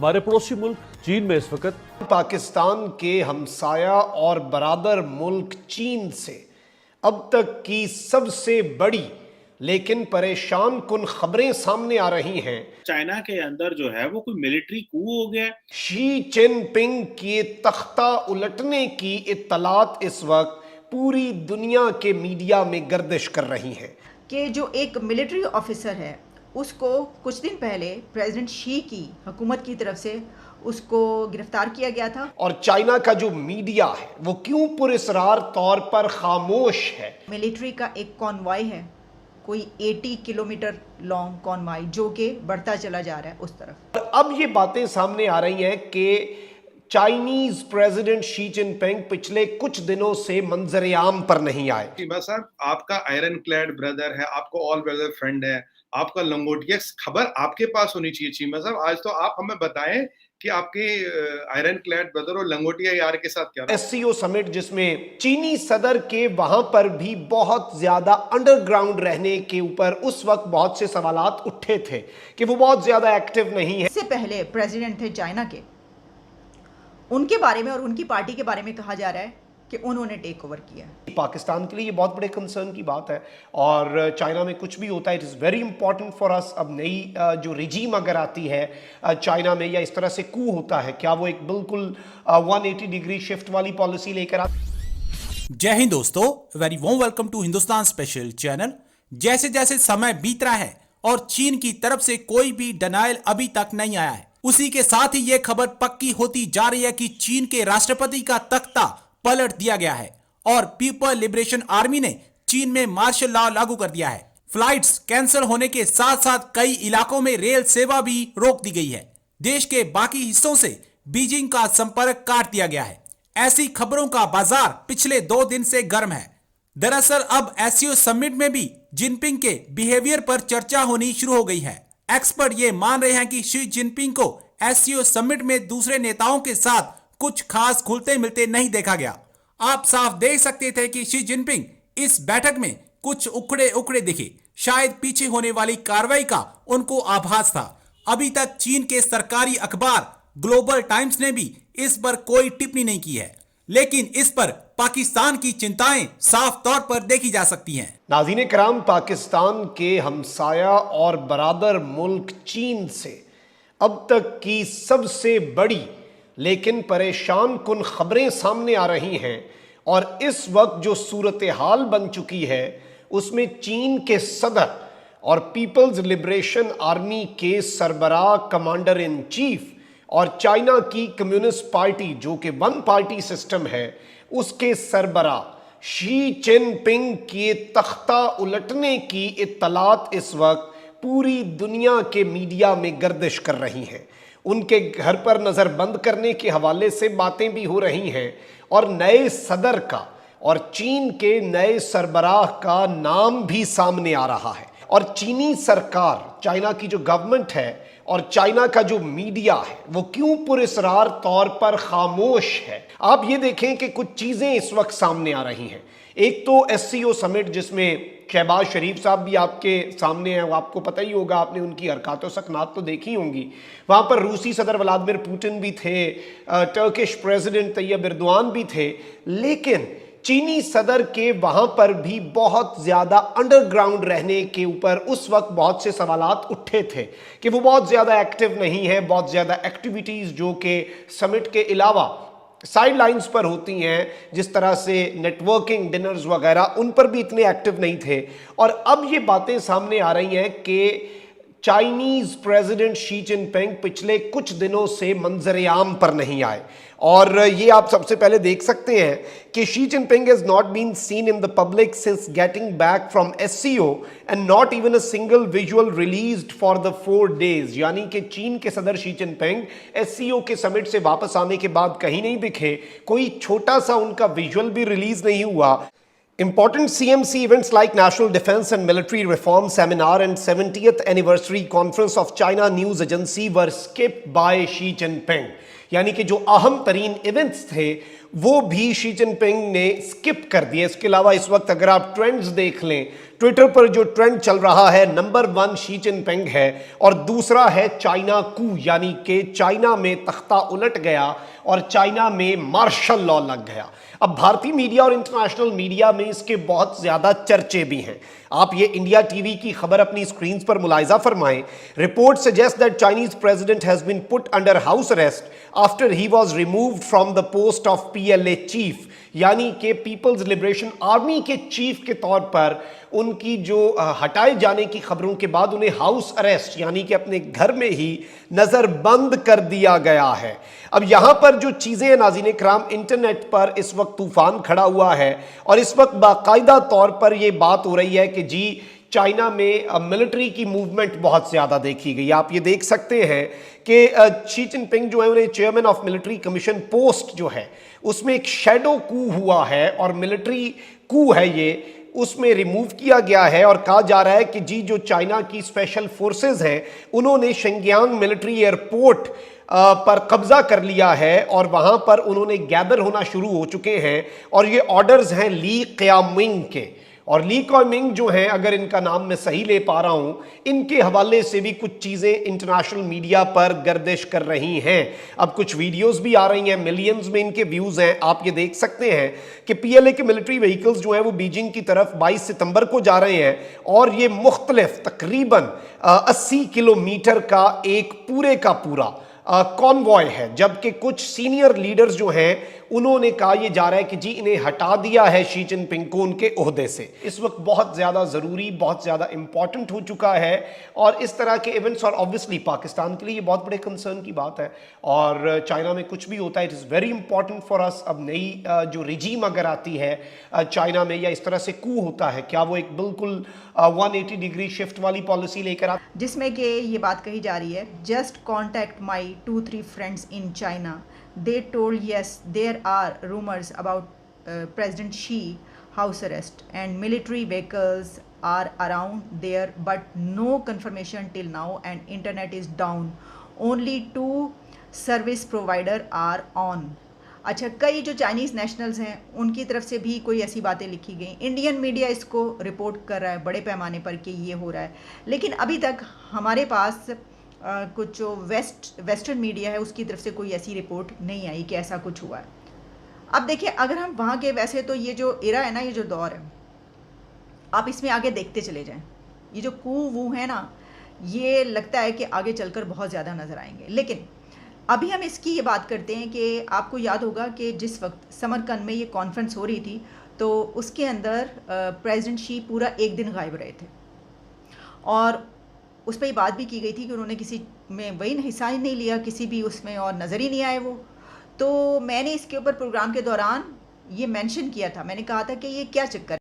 हमारे पड़ोसी मुल्क चीन में इस वक्त पाकिस्तान के हमसाया और बरादर मुल्क चीन से अब तक की सबसे बड़ी लेकिन परेशान कुन खबरें सामने आ रही हैं। चाइना के अंदर जो है वो कोई मिलिट्री कू हो गया है। शी जिनपिंग के तख्ता उलटने की इत्तलात इस वक्त पूरी दुनिया के मीडिया में गर्दिश कर रही हैं कि जो एक मिलिट्री ऑफिसर है उसको कुछ दिन पहले प्रेसिडेंट शी की हुकूमत की तरफ से उसको गिरफ्तार किया गया था। और चाइना का जो मीडिया है वो क्यों पुरस्रार तौर पर खामोश है। मिलिट्री का एक कॉन्वॉय है, कोई 80 किलोमीटर लॉन्ग कॉन्वॉय जो कि बढ़ता चला जा रहा है उस तरफ। और अब ये बातें सामने आ रही हैं कि चाइनीज प्रेसिडेंट शी जिनपिंग पिछले कुछ दिनों से मंजर आम पर नहीं आए। चीमा साहब, आपका आयरन क्लैड ब्रदर है, आपको ऑल ब्रदर फ्रेंड है, आपका लंगोटिया खबर आपके पास होनी चाहिए। चीमा साहब, आज तो आप हमें बताएं कि आपके आयरन क्लैड ब्रदर और लंगोटिया यार के साथ क्या। एससीओ समिट जिसमें चीनी सदर के वहां पर भी बहुत ज्यादा अंडरग्राउंड रहने के ऊपर उस वक्त बहुत से सवालात उठे थे कि वो बहुत ज्यादा एक्टिव नहीं है। इससे पहले प्रेसिडेंट थे चाइना के, उनके बारे में और उनकी पार्टी के बारे में कहा जा रहा है कि उन्होंने टेक ओवर किया। पाकिस्तान के लिए ये बहुत बड़े कंसर्न की बात है और चाइना में कुछ भी होता है it is very important for us. अब नई जो रिजीम अगर आती है चाइना में या इस तरह से कू होता है, क्या वो एक बिल्कुल 180 डिग्री शिफ्ट वाली पॉलिसी लेकर आती। जय हिंद दोस्तों, very warm welcome to Hindustan special channel. जैसे जैसे समय बीत रहा है और चीन की तरफ से कोई भी डिनायल अभी तक नहीं आया है, उसी के साथ ही यह खबर पक्की होती जा रही है कि चीन के राष्ट्रपति का तख्ता पलट दिया गया है और पीपल लिबरेशन आर्मी ने चीन में मार्शल लॉ लागू कर दिया है। फ्लाइट्स कैंसिल होने के साथ साथ कई इलाकों में रेल सेवा भी रोक दी गई है। देश के बाकी हिस्सों से बीजिंग का संपर्क काट दिया गया है। ऐसी खबरों का बाजार पिछले 2 दिन से गर्म है। दरअसल अब एससीओ समिट में भी जिनपिंग के बिहेवियर पर चर्चा होनी शुरू हो गई है। एक्सपर्ट ये मान रहे हैं कि शी जिनपिंग को एससीओ समिट में दूसरे नेताओं के साथ कुछ खास खुलते मिलते नहीं देखा गया। आप साफ देख सकते थे कि शी जिनपिंग इस बैठक में कुछ उखड़े उखड़े दिखे। शायद पीछे होने वाली कार्रवाई का उनको आभास था। अभी तक चीन के सरकारी अखबार ग्लोबल टाइम्स ने भी इस पर कोई टिप्पणी नहीं की है, लेकिन इस पर पाकिस्तान की चिंताएं साफ तौर पर देखी जा सकती हैं। नाज़रीन कराम, पाकिस्तान के हमसाया और बरादर मुल्क चीन से अब तक की सबसे बड़ी लेकिन परेशान कुन खबरें सामने आ रही हैं और इस वक्त जो सूरत हाल बन चुकी है उसमें चीन के सदर और पीपल्स लिबरेशन आर्मी के सरबराह कमांडर इन चीफ और चाइना की कम्युनिस्ट पार्टी जो कि वन पार्टी सिस्टम है उसके सरबराह शी जिनपिंग के तख्ता उलटने की इत्तलात इस वक्त पूरी दुनिया के मीडिया में गर्दिश कर रही हैं। उनके घर पर नज़र बंद करने के हवाले से बातें भी हो रही हैं और नए सदर का और चीन के नए सरबराह का नाम भी सामने आ रहा है। और चीनी सरकार, चाइना की जो गवर्नमेंट है और चाइना का जो मीडिया है वो क्यों पुरस्रार तौर पर खामोश है। आप ये देखें कि कुछ चीज़ें इस वक्त सामने आ रही हैं। एक तो एससीओ समिट जिसमें शहबाज शरीफ साहब भी आपके सामने हैं, वो आपको पता ही होगा, आपने उनकी हरकत सकनात तो देखी होंगी। वहाँ पर रूसी सदर व्लादिमीर पुतिन भी थे, टर्किश प्रेसिडेंट तैयब एर्दोआन भी थे, लेकिन चीनी सदर के वहाँ पर भी बहुत ज़्यादा अंडरग्राउंड रहने के ऊपर उस वक्त बहुत से सवालात उठे थे कि वो बहुत ज़्यादा एक्टिव नहीं है। बहुत ज़्यादा एक्टिविटीज़ जो कि समिट के अलावा साइड लाइन्स पर होती हैं, जिस तरह से नेटवर्किंग डिनर्स वगैरह, उन पर भी इतने एक्टिव नहीं थे। और अब ये बातें सामने आ रही हैं कि चाइनीज प्रेसिडेंट शी जिनपिंग पिछले कुछ दिनों से मंजर आम पर नहीं आए। और ये आप सबसे पहले देख सकते हैं कि Xi Jinping has not been seen in the public since getting back from SCO and not even a single visual released for the 4 days। यानी कि चीन के सदर शी जिनपिंग एससीओ के समिट से वापस आने के बाद कहीं नहीं दिखे, कोई छोटा सा उनका विजुअल भी रिलीज नहीं हुआ। Important CMC events like National Defense and Military Reform Seminar and 70th Anniversary Conference of China News Agency were skipped by Xi Jinping। यानी कि जो अहम तरीन इवेंट्स थे वो भी शी जिनपिंग ने स्किप कर दिए। इसके अलावा इस वक्त अगर आप ट्रेंड्स देख लें, ट्विटर पर जो ट्रेंड चल रहा है, नंबर 1 शी जिनपिंग है और दूसरा है चाइना कू, यानी कि चाइना में तख्ता उलट गया और चाइना में मार्शल लॉ लग गया। अब भारतीय मीडिया और इंटरनेशनल मीडिया में इसके बहुत ज्यादा चर्चे भी हैं। आप ये इंडिया टीवी की खबर अपनी स्क्रीन पर मुलाहिजा फरमाएं। Report suggest that Chinese president has been put under house arrest after he was removed from the post of PLA chief, यानी कि पीपल्स लिबरेशन आर्मी के चीफ के तौर पर उनकी जो हटाए जाने की खबरों के बाद उन्हें हाउस अरेस्ट यानी कि अपने घर में ही नजरबंद कर दिया गया है। अब यहां पर जो चीजें नाज़रीन इकराम, इंटरनेट पर इस वक्त तूफान खड़ा हुआ है और इस वक्त बाकायदा तौर पर यह बात हो रही है कि जी चाइना में मिलिट्री की मूवमेंट बहुत ज्यादा देखी गई। आप ये देख सकते हैं कि शी जिनपिंग जो है उन्हें chairman of military commission post जो है उसमें एक शैडो कू हुआ है और मिलिट्री कू है ये, उसमें रिमूव किया गया है और कहा जा रहा है कि जी जो चाइना की स्पेशल फोर्सेस हैं उन्होंने शिंजियांग मिलिट्री एयरपोर्ट पर कब्जा कर लिया है और वहां पर उन्होंने गैदर होना शुरू हो चुके हैं और ये ऑर्डर्स हैं ली क्यामिंग के। और ली क्यामिंग जो है, अगर इनका नाम मैं सही ले पा रहा हूं, इनके हवाले से भी कुछ चीजें इंटरनेशनल मीडिया पर गर्दिश कर रही हैं। अब कुछ वीडियोस भी आ रही हैं, मिलियंस में इनके व्यूज हैं। आप ये देख सकते हैं कि पीएलए के मिलिट्री व्हीकल्स जो हैं वो बीजिंग की तरफ 22 सितंबर को जा रहे हैं और ये मुख्तलिफ तकरीबन 80 किलोमीटर का एक पूरे का पूरा कॉन्वॉय है, जबकि कुछ सीनियर लीडर्स जो हैं उन्होंने कहा यह जा रहा है कि जी इन्हें हटा दिया है शी जिनपिंग को उनके ओहदे से। इस वक्त बहुत ज्यादा जरूरी, बहुत ज्यादा इंपॉर्टेंट हो चुका है और इस तरह के इवेंट्स और ऑब्वियसली पाकिस्तान के लिए ये बहुत बड़े कंसर्न की बात है और चाइना में कुछ भी होता है it is very important for us. अब नई जो रिजीम अगर आती है चाइना में या इस तरह से कू होता है, क्या वो एक बिल्कुल 180 डिग्री शिफ्ट वाली पॉलिसी लेकर आ, जिसमें कि ये बात कही जा रही है, just contact my 2-3 friends in China, they told yes there are rumors about President Xi house arrest and military vehicles are around there but no confirmation till now and internet is down, only 2 service provider are on। अच्छा, कई जो Chinese nationals हैं उनकी तरफ से भी कोई ऐसी बातें लिखी गई। इंडियन मीडिया इसको रिपोर्ट कर रहा है बड़े पैमाने पर कि ये हो रहा है, लेकिन अभी तक हमारे पास कुछ जो वेस्टर्न मीडिया है उसकी तरफ से कोई ऐसी रिपोर्ट नहीं आई कि ऐसा कुछ हुआ है। अब देखिए, अगर हम वहाँ के, वैसे तो ये जो एरा है ना, ये जो दौर है, आप इसमें आगे देखते चले जाएं, ये जो कू वू है ना, ये लगता है कि आगे चलकर बहुत ज़्यादा नज़र आएंगे। लेकिन अभी हम इसकी ये बात करते हैं कि आपको याद होगा कि जिस वक्त समरकंद में ये कॉन्फ्रेंस हो रही थी तो उसके अंदर प्रेसिडेंट शी पूरा 1 दिन गायब रहे थे और उस पर ये बात भी की गई थी कि उन्होंने किसी में वही हिस्सा ही नहीं लिया, किसी भी उसमें, और नज़र ही नहीं आए वो। तो मैंने इसके ऊपर प्रोग्राम के दौरान ये मेंशन किया था, मैंने कहा था कि ये क्या चक्कर